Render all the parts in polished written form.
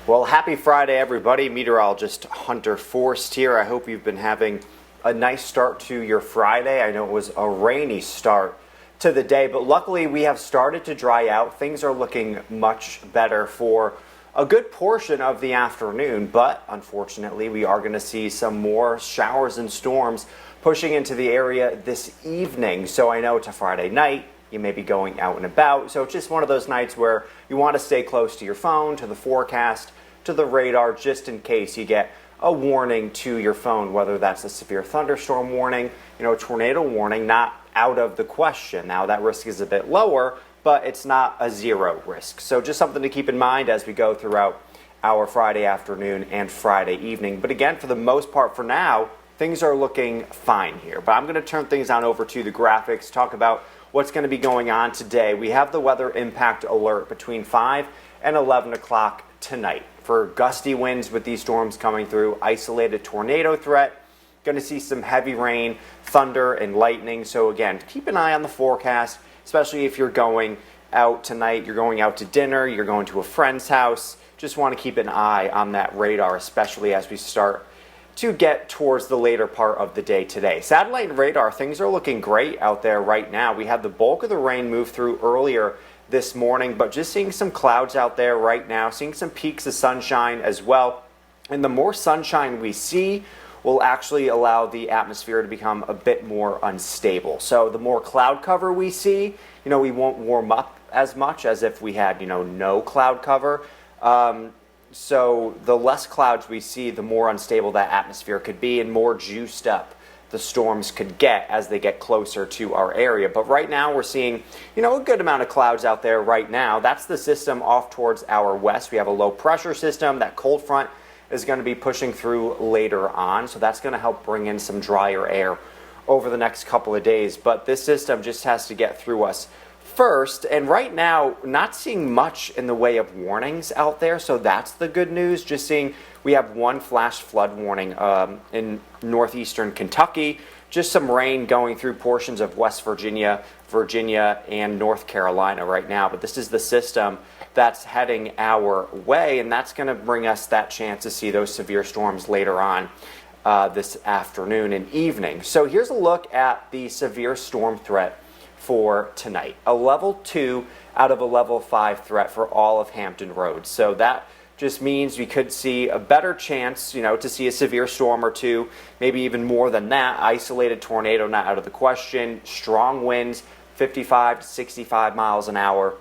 Well, happy Friday, everybody. Meteorologist Hunter Forst here. I hope you've been having a nice start to your Friday. I know it was a rainy start to the day, but luckily we have started to dry out. Things are looking much better for a good portion of the afternoon, but unfortunately we are going to see some more showers and storms pushing into the area this evening. So I know it's a Friday night. You may be going out and about, so it's just one of those nights where you want to stay close to your phone, to the forecast, to the radar, just in case you get a warning to your phone, whether that's a severe thunderstorm warning, a tornado warning, not out of the question. Now that risk is a bit lower, but it's not a zero risk. So just something to keep in mind as we go throughout our Friday afternoon and Friday evening. But again, for the most part for now, things are looking fine here. But I'm going to turn things on over to the graphics, talk about what's going to be going on today. We have the weather impact alert between 5 and 11 o'clock tonight for gusty winds with these storms coming through, isolated tornado threat, going to see some heavy rain, thunder, and lightning. So again, keep an eye on the forecast, especially if you're going out tonight, you're going out to dinner, you're going to a friend's house. Just want to keep an eye on that radar, especially as we start to get towards the later part of the day today. Satellite and radar, things are looking great out there right now. We had the bulk of the rain move through earlier this morning, but just seeing some clouds out there right now, seeing some peaks of sunshine as well. And the more sunshine we see will actually allow the atmosphere to become a bit more unstable. So the more cloud cover we see, we won't warm up as much as if we had, no cloud cover. So the less clouds we see, the more unstable that atmosphere could be and more juiced up the storms could get as they get closer to our area. But right now we're seeing, a good amount of clouds out there right now. That's the system off towards our west. We have a low pressure system. That cold front is going to be pushing through later on. So that's going to help bring in some drier air over the next couple of days. But this system just has to get through us first, and right now not seeing much in the way of warnings out there, so that's the good news. Just seeing we have one flash flood warning in northeastern Kentucky, just some rain going through portions of West Virginia, and North Carolina right now. But this is the system that's heading our way, and that's going to bring us that chance to see those severe storms later on this afternoon and evening. So here's a look at the severe storm threat for tonight. A level 2 out of a level 5 threat for all of Hampton Roads. So that just means we could see a better chance, to see a severe storm or two, maybe even more than that. Isolated tornado not out of the question. Strong winds, 55 to 65 miles an hour,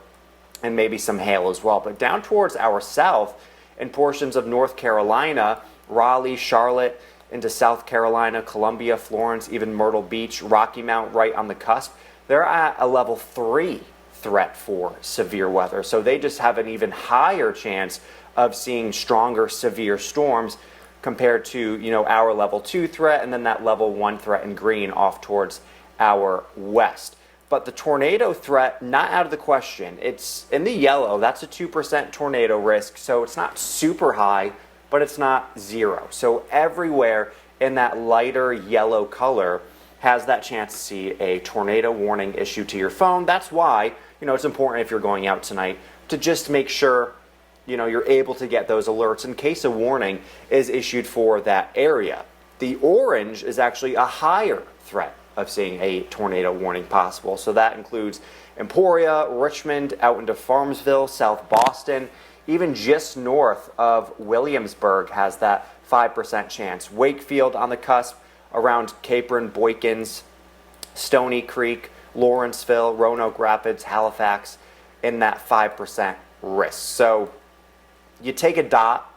and maybe some hail as well. But down towards our south in portions of North Carolina, Raleigh, Charlotte, into South Carolina, Columbia, Florence, even Myrtle Beach, Rocky Mount right on the cusp, they're at a level 3 threat for severe weather. So they just have an even higher chance of seeing stronger severe storms compared to, our level 2 threat and then that level 1 threat in green off towards our west. But the tornado threat, not out of the question. It's in the yellow. That's a 2% tornado risk. So it's not super high, but it's not zero. So everywhere in that lighter yellow color has that chance to see a tornado warning issued to your phone. That's why, it's important if you're going out tonight to just make sure, you're able to get those alerts in case a warning is issued for that area. The orange is actually a higher threat of seeing a tornado warning possible. So that includes Emporia, Richmond, out into Farmsville, South Boston, even just north of Williamsburg has that 5% chance. Wakefield on the cusp, around Capron, Boykins, Stony Creek, Lawrenceville, Roanoke Rapids, Halifax, in that 5% risk. So you take a dot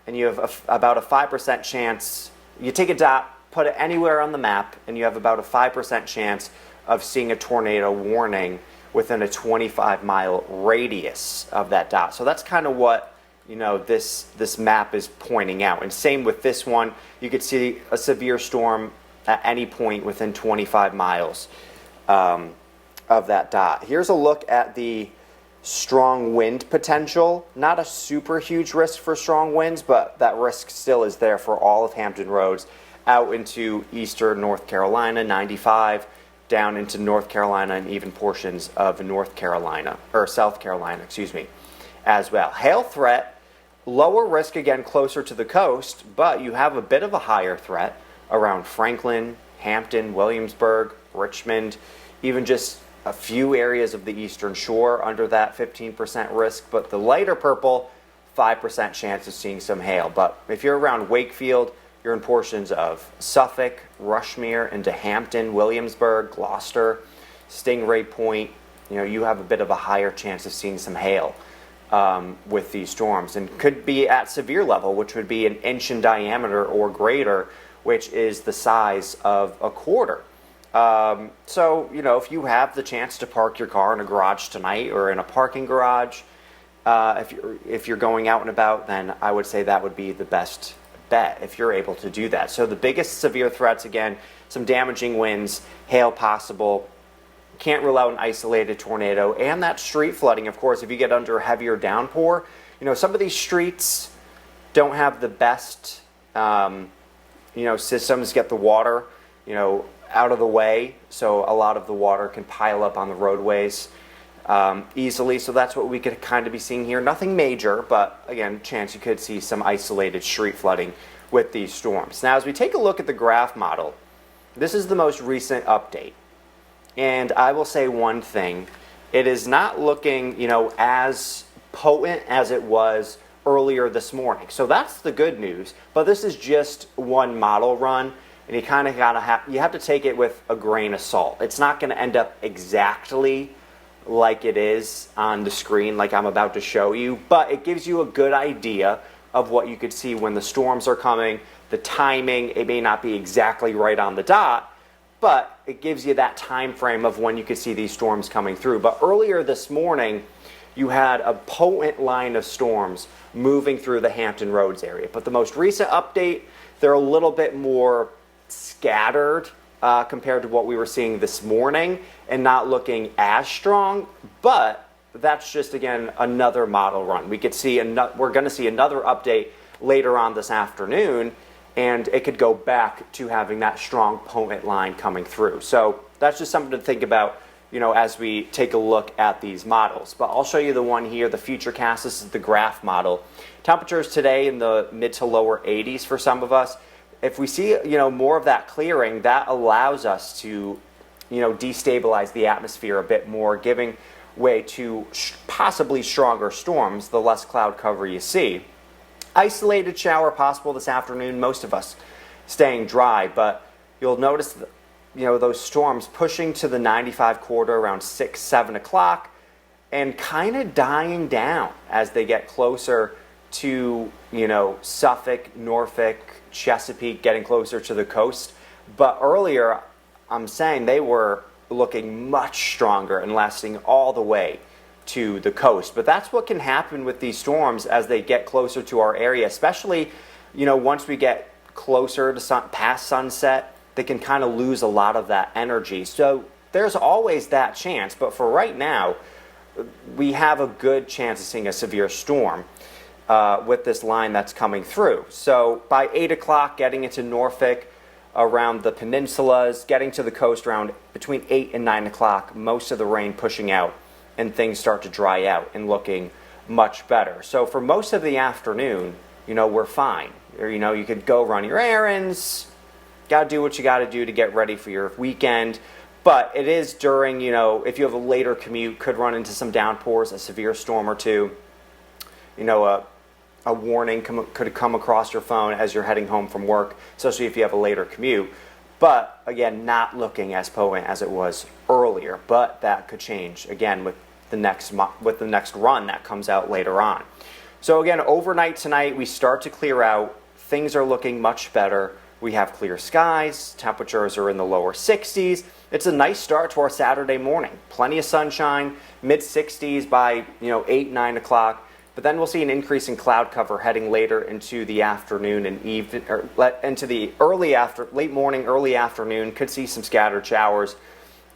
and you have about a 5% chance. You take a dot, put it anywhere on the map, and you have about a 5% chance of seeing a tornado warning within a 25-mile radius of that dot. So that's kind of what this map is pointing out. And same with this one, you could see a severe storm at any point within 25 miles of that dot. Here's a look at the strong wind potential. Not a super huge risk for strong winds, but that risk still is there for all of Hampton Roads out into eastern North Carolina, 95, down into North Carolina and even portions of North Carolina, or South Carolina, as well. Hail threat lower risk, again, closer to the coast, but you have a bit of a higher threat around Franklin, Hampton, Williamsburg, Richmond, even just a few areas of the eastern shore under that 15% risk. But the lighter purple, 5% chance of seeing some hail. But if you're around Wakefield, you're in portions of Suffolk, Rushmere, into Hampton, Williamsburg, Gloucester, Stingray Point, you have a bit of a higher chance of seeing some hail with these storms, and could be at severe level, which would be an inch in diameter or greater, which is the size of a quarter. So, if you have the chance to park your car in a garage tonight or in a parking garage, if you're going out and about, then I would say that would be the best bet if you're able to do that. So the biggest severe threats, again, some damaging winds, hail possible. Can't rule out an isolated tornado, and that street flooding, of course, if you get under a heavier downpour. Some of these streets don't have the best, systems get the water, out of the way, so a lot of the water can pile up on the roadways easily. So that's what we could kind of be seeing here. Nothing major, but again, chance you could see some isolated street flooding with these storms. Now, as we take a look at the graph model, this is the most recent update. And I will say one thing, it is not looking, as potent as it was earlier this morning. So that's the good news, but this is just one model run, and you kind of you have to take it with a grain of salt. It's not going to end up exactly like it is on the screen, like I'm about to show you, but it gives you a good idea of what you could see when the storms are coming, the timing. It may not be exactly right on the dot, but it gives you that time frame of when you could see these storms coming through. But earlier this morning, you had a potent line of storms moving through the Hampton Roads area. But the most recent update, they're a little bit more scattered compared to what we were seeing this morning, and not looking as strong. But that's just, again, another model run. We could see we're going to see another update later on this afternoon, and it could go back to having that strong potent line coming through. So that's just something to think about, as we take a look at these models. But I'll show you the one here, the Futurecast. This is the graph model. Temperatures today in the mid to lower 80s for some of us. If we see, more of that clearing, that allows us to, destabilize the atmosphere a bit more, giving way to possibly stronger storms, the less cloud cover you see. Isolated shower possible this afternoon, most of us staying dry, but you'll notice those storms pushing to the 95 quarter around 6, 7 o'clock, and kind of dying down as they get closer to, Suffolk, Norfolk, Chesapeake, getting closer to the coast. But earlier, I'm saying they were looking much stronger and lasting all the way to the coast. But that's what can happen with these storms as they get closer to our area, especially, once we get closer to past sunset, they can kind of lose a lot of that energy. So there's always that chance. But for right now, we have a good chance of seeing a severe storm with this line that's coming through. So by 8 o'clock, getting into Norfolk, around the peninsulas, getting to the coast around between 8 and 9 o'clock, most of the rain pushing out, and things start to dry out and looking much better. So for most of the afternoon, we're fine. Or, you could go run your errands, got to do what you got to do to get ready for your weekend. But it is during, if you have a later commute, could run into some downpours, a severe storm or two. A warning could come across your phone as you're heading home from work, especially if you have a later commute. But again, not looking as potent as it was earlier. But that could change again with the next run that comes out later on. So again, overnight tonight we start to clear out. Things are looking much better. We have clear skies. Temperatures are in the lower 60s. It's a nice start to our Saturday morning. Plenty of sunshine, mid 60s by 8, 9 o'clock. But then we'll see an increase in cloud cover heading later into the afternoon and evening, or into the late morning, early afternoon. Could see some scattered showers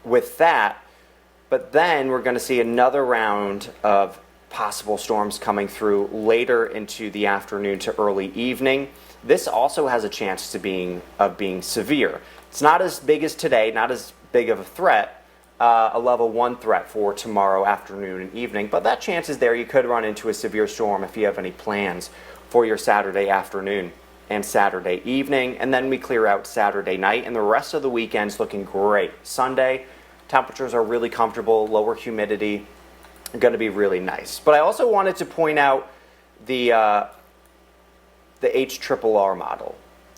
with that. But then we're going to see another round of possible storms coming through later into the afternoon to early evening. This also has a chance of being severe. It's not as big as today, not as big of a threat, a level 1 threat for tomorrow afternoon and evening, but that chance is there. You could run into a severe storm if you have any plans for your Saturday afternoon and Saturday evening, and then we clear out Saturday night, and the rest of the weekend's looking great. Sunday, temperatures are really comfortable, lower humidity, going to be really nice. But I also wanted to point out the HRRR model.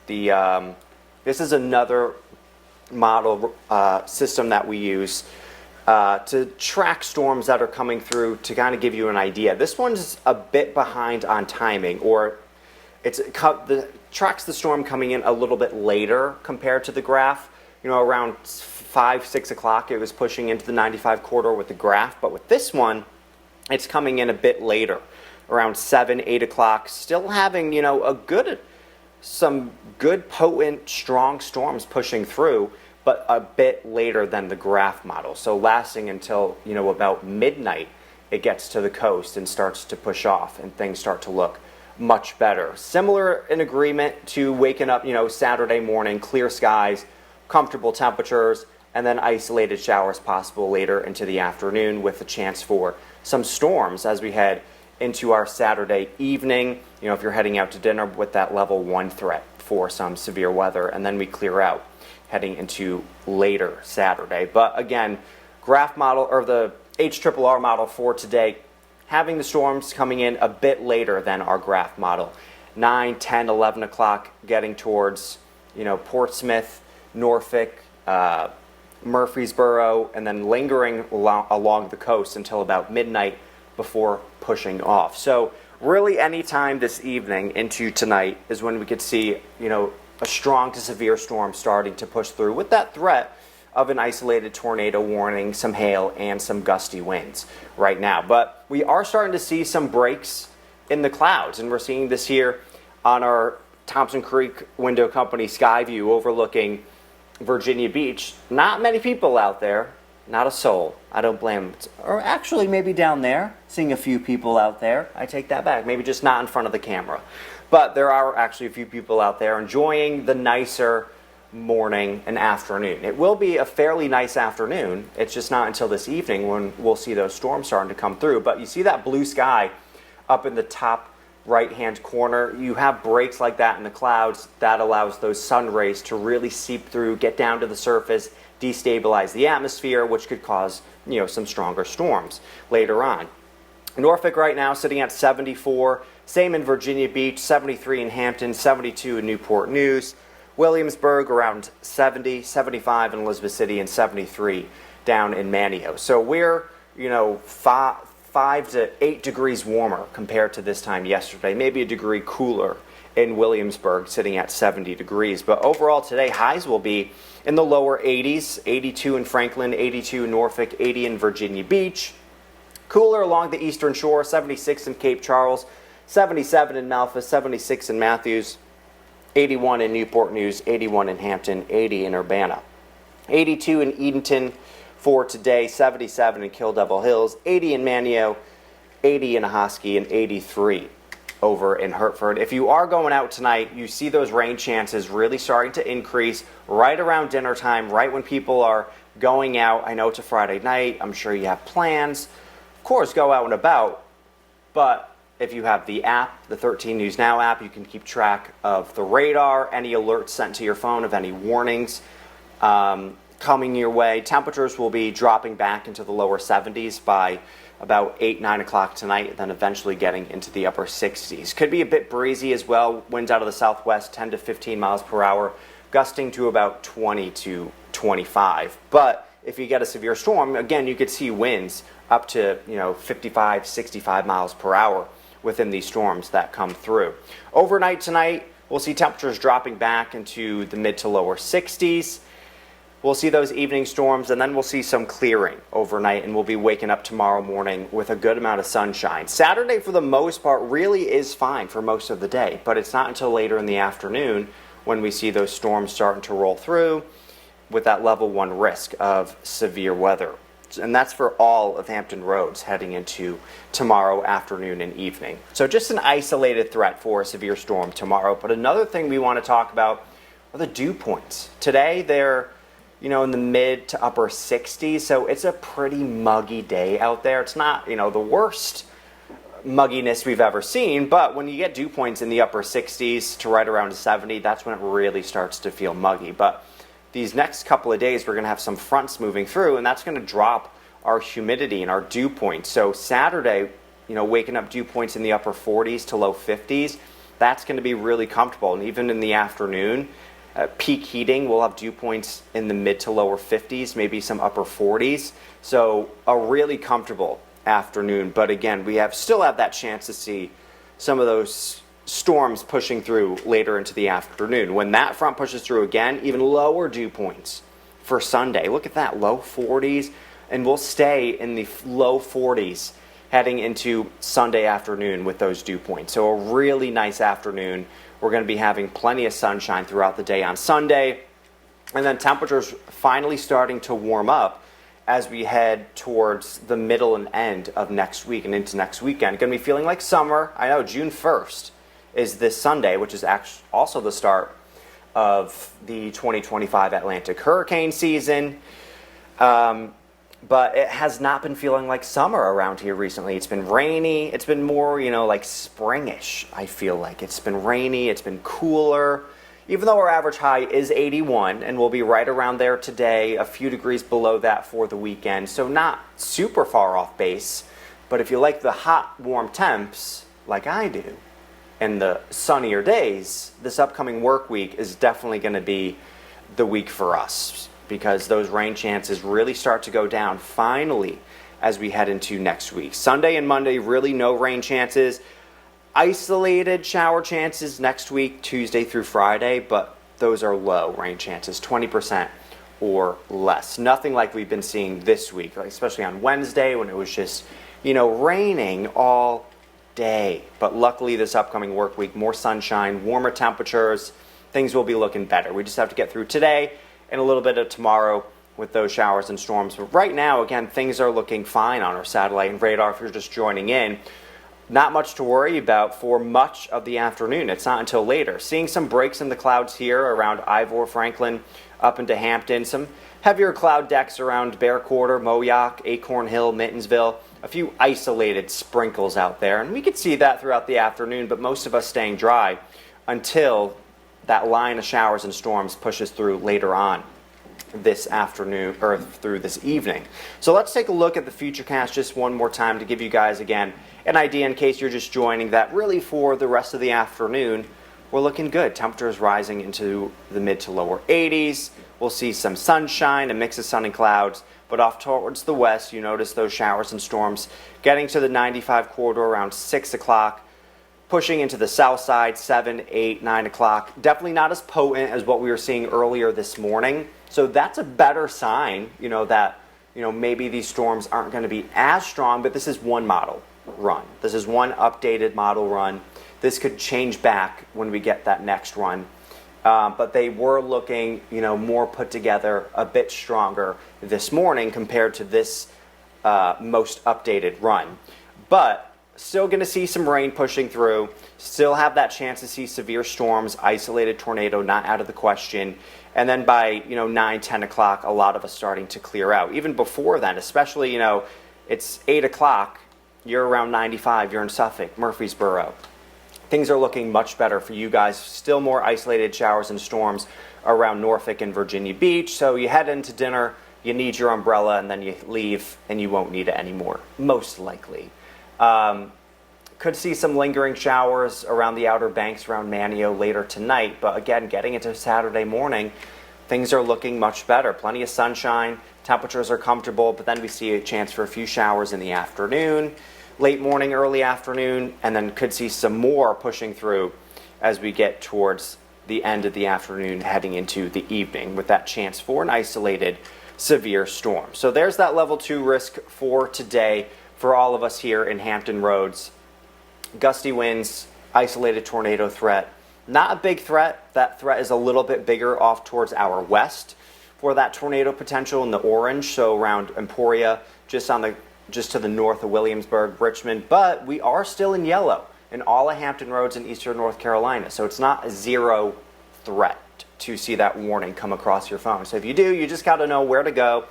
This is another model system that we use to track storms that are coming through, to kind of give you an idea. This one's a bit behind on timing, or tracks the storm coming in a little bit later compared to the graph. You know, around 5, 6 o'clock, it was pushing into the 95 corridor with the graph, but with this one, it's coming in a bit later, around 7, 8 o'clock, still having, you know, some good, potent, strong storms pushing through, but a bit later than the graph model. So lasting until, you know, about midnight, it gets to the coast and starts to push off, and things start to look much better. Similar in agreement to waking up, you know, Saturday morning, clear skies, comfortable temperatures, and then isolated showers possible later into the afternoon, with a chance for some storms as we head into our Saturday evening. You know, if you're heading out to dinner, with that level 1 threat for some severe weather, and then we clear out heading into later Saturday. But again, graph model, or the HRRR model for today, having the storms coming in a bit later than our graph model. 9, 10, 11 o'clock, getting towards, you know, Portsmouth, Norfolk, Murfreesboro, and then lingering along the coast until about midnight before pushing off. So really any time this evening into tonight is when we could see, you know, a strong to severe storm starting to push through, with that threat of an isolated tornado warning, some hail, and some gusty winds right now. But we are starting to see some breaks in the clouds, and we're seeing this here on our Thompson Creek Window Company sky view overlooking Virginia Beach. Not many people out there, not a soul. I don't blame them. Or actually, maybe down there, seeing a few people out there. I take that back. Maybe just not in front of the camera. But there are actually a few people out there enjoying the nicer morning and afternoon. It will be a fairly nice afternoon. It's just not until this evening when we'll see those storms starting to come through. But you see that blue sky up in the top right-hand corner. You have breaks like that in the clouds. That allows those sun rays to really seep through, get down to the surface, destabilize the atmosphere, which could cause, you know, some stronger storms later on. Norfolk right now sitting at 74. Same in Virginia Beach, 73 in Hampton, 72 in Newport News. Williamsburg around 70, 75 in Elizabeth City, and 73 down in Manteo. So we're, you know, 5 to 8 degrees warmer compared to this time yesterday. Maybe a degree cooler in Williamsburg, sitting at 70 degrees. But overall today, highs will be in the lower 80s, 82 in Franklin, 82 in Norfolk, 80 in Virginia Beach. Cooler along the eastern shore, 76 in Cape Charles, 77 in Memphis, 76 in Matthews, 81 in Newport News, 81 in Hampton, 80 in Urbana. 82 in Edenton for today, 77 in Kill Devil Hills, 80 in Manteo, 80 in Ahoskie, and 83 over in Hertford. If you are going out tonight, you see those rain chances really starting to increase right around dinner time, right when people are going out. I know it's a Friday night. I'm sure you have plans. Of course, go out and about, but if you have the app, the 13 News Now app, you can keep track of the radar, any alerts sent to your phone of any warnings coming your way. Temperatures will be dropping back into the lower 70s by about 8, 9 o'clock tonight, then eventually getting into the upper 60s. Could be a bit breezy as well. Winds out of the southwest, 10 to 15 miles per hour, gusting to about 20 to 25. But if you get a severe storm, again, you could see winds up to, you know, 55, 65 miles per hour within these storms that come through. Overnight tonight, we'll see temperatures dropping back into the mid to lower 60s. We'll see those evening storms, and then we'll see some clearing overnight, and we'll be waking up tomorrow morning with a good amount of sunshine. Saturday, for the most part, really is fine for most of the day, but it's not until later in the afternoon when we see those storms starting to roll through with that level 1 risk of severe weather. And that's for all of Hampton Roads heading into tomorrow afternoon and evening. So just an isolated threat for a severe storm tomorrow. But another thing we want to talk about are the dew points. Today they're in the mid to upper 60s. So it's a pretty muggy day out there. It's not, the worst mugginess we've ever seen, but when you get dew points in the upper 60s to right around 70, that's when it really starts to feel muggy. But these next couple of days, we're going to have some fronts moving through, and that's going to drop our humidity and our dew points. So Saturday, waking up dew points in the upper 40s to low 50s, that's going to be really comfortable. And even in the afternoon, peak heating, we'll have dew points in the mid to lower 50s, maybe some upper 40s. So a really comfortable afternoon. But again, we still have that chance to see some of those storms pushing through later into the afternoon. When that front pushes through again, even lower dew points for Sunday. Look at that, low 40s, and we'll stay in the low 40s heading into Sunday afternoon with those dew points. So a really nice afternoon. We're going to be having plenty of sunshine throughout the day on Sunday, and then temperatures finally starting to warm up as we head towards the middle and end of next week and into next weekend. Going to be feeling like summer. I know June 1st is this Sunday, which is actually also the start of the 2025 Atlantic hurricane season. But it has not been feeling like summer around here recently. It's been rainy. It's been more, like springish, I feel like. It's been rainy. It's been cooler. Even though our average high is 81, and we'll be right around there today, a few degrees below that for the weekend, so not super far off base. But if you like the hot, warm temps, like I do, and the sunnier days, this upcoming work week is definitely going to be the week for us, because those rain chances really start to go down finally as we head into next week. Sunday and Monday, really no rain chances. Isolated shower chances next week, Tuesday through Friday, but those are low rain chances, 20% or less. Nothing like we've been seeing this week, especially on Wednesday when it was just, raining all day. But luckily this upcoming work week, more sunshine, warmer temperatures, things will be looking better. We just have to get through today and a little bit of tomorrow with those showers and storms. But right now, again, things are looking fine on our satellite and radar if you're just joining in. Not much to worry about for much of the afternoon. It's not until later. Seeing some breaks in the clouds here around Ivor, Franklin, up into Hampton. Some heavier cloud decks around Bear Quarter, Moyock, Acorn Hill, Mittensville. A few isolated sprinkles out there. And we could see that throughout the afternoon, but most of us staying dry until that line of showers and storms pushes through later on this afternoon or through this evening. So let's take a look at the futurecast just one more time to give you guys again an idea in case you're just joining that really for the rest of the afternoon we're looking good. Temperatures rising into the mid to lower 80s. We'll see some sunshine, a mix of sun and clouds, but off towards the west you notice those showers and storms getting to the 95 corridor around 6 o'clock. Pushing into the south side, 7, 8, 9 o'clock. Definitely not as potent as what we were seeing earlier this morning. So that's a better sign, that, maybe these storms aren't going to be as strong, but this is one model run. This is one updated model run. This could change back when we get that next run. But they were looking, more put together, a bit stronger this morning compared to this most updated run. But still going to see some rain pushing through. Still have that chance to see severe storms, isolated tornado, not out of the question. And then by, 9, 10 o'clock, a lot of us starting to clear out. Even before then, especially, it's 8 o'clock, you're around 95, you're in Suffolk, Murfreesboro. Things are looking much better for you guys. Still more isolated showers and storms around Norfolk and Virginia Beach. So you head into dinner, you need your umbrella, and then you leave and you won't need it anymore, most likely. Could see some lingering showers around the Outer Banks, around Manio later tonight. But again, getting into Saturday morning, things are looking much better. Plenty of sunshine, temperatures are comfortable, but then we see a chance for a few showers in the afternoon, late morning, early afternoon, and then could see some more pushing through as we get towards the end of the afternoon, heading into the evening, with that chance for an isolated severe storm. So there's that level 2 risk for today for all of us here in Hampton Roads. Gusty winds, isolated tornado threat. Not a big threat. That threat is a little bit bigger off towards our west for that tornado potential in the orange, so around Emporia, just to the north of Williamsburg, Richmond. But we are still in yellow in all of Hampton Roads in eastern North Carolina, so it's not a zero threat to see that warning come across your phone. So if you do, you just got to know where to go.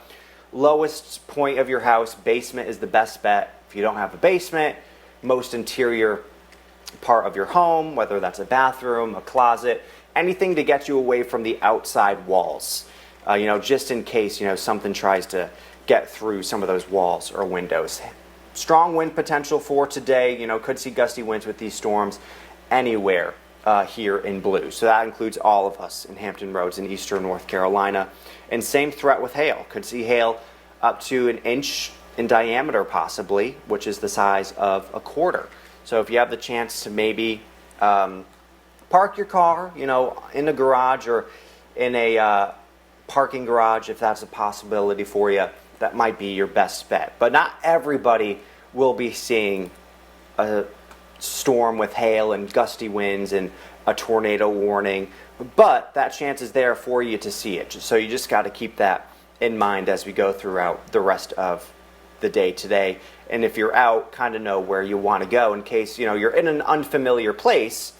Lowest point of your house, basement is the best bet. If you don't have a basement, most interior part of your home, whether that's a bathroom, a closet, anything to get you away from the outside walls. Just in case, something tries to get through some of those walls or windows. Strong wind potential for today. Could see gusty winds with these storms anywhere here in blue. So that includes all of us in Hampton Roads in eastern North Carolina. And same threat with hail. Could see hail up to 1 inch in diameter possibly, which is the size of a quarter. So if you have the chance to maybe park your car, in a garage or in a parking garage, if that's a possibility for you, that might be your best bet. But not everybody will be seeing a storm with hail and gusty winds and a tornado warning, but that chance is there for you to see it. So you just got to keep that in mind as we go throughout the rest of the day today. And if you're out, kind of know where you want to go in case you're in an unfamiliar place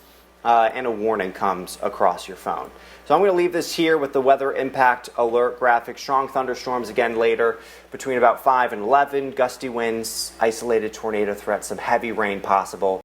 and a warning comes across your phone. So I'm going to leave this here with the weather impact alert graphic. Strong thunderstorms again later between about 5 and 11. Gusty winds, isolated tornado threats, some heavy rain possible.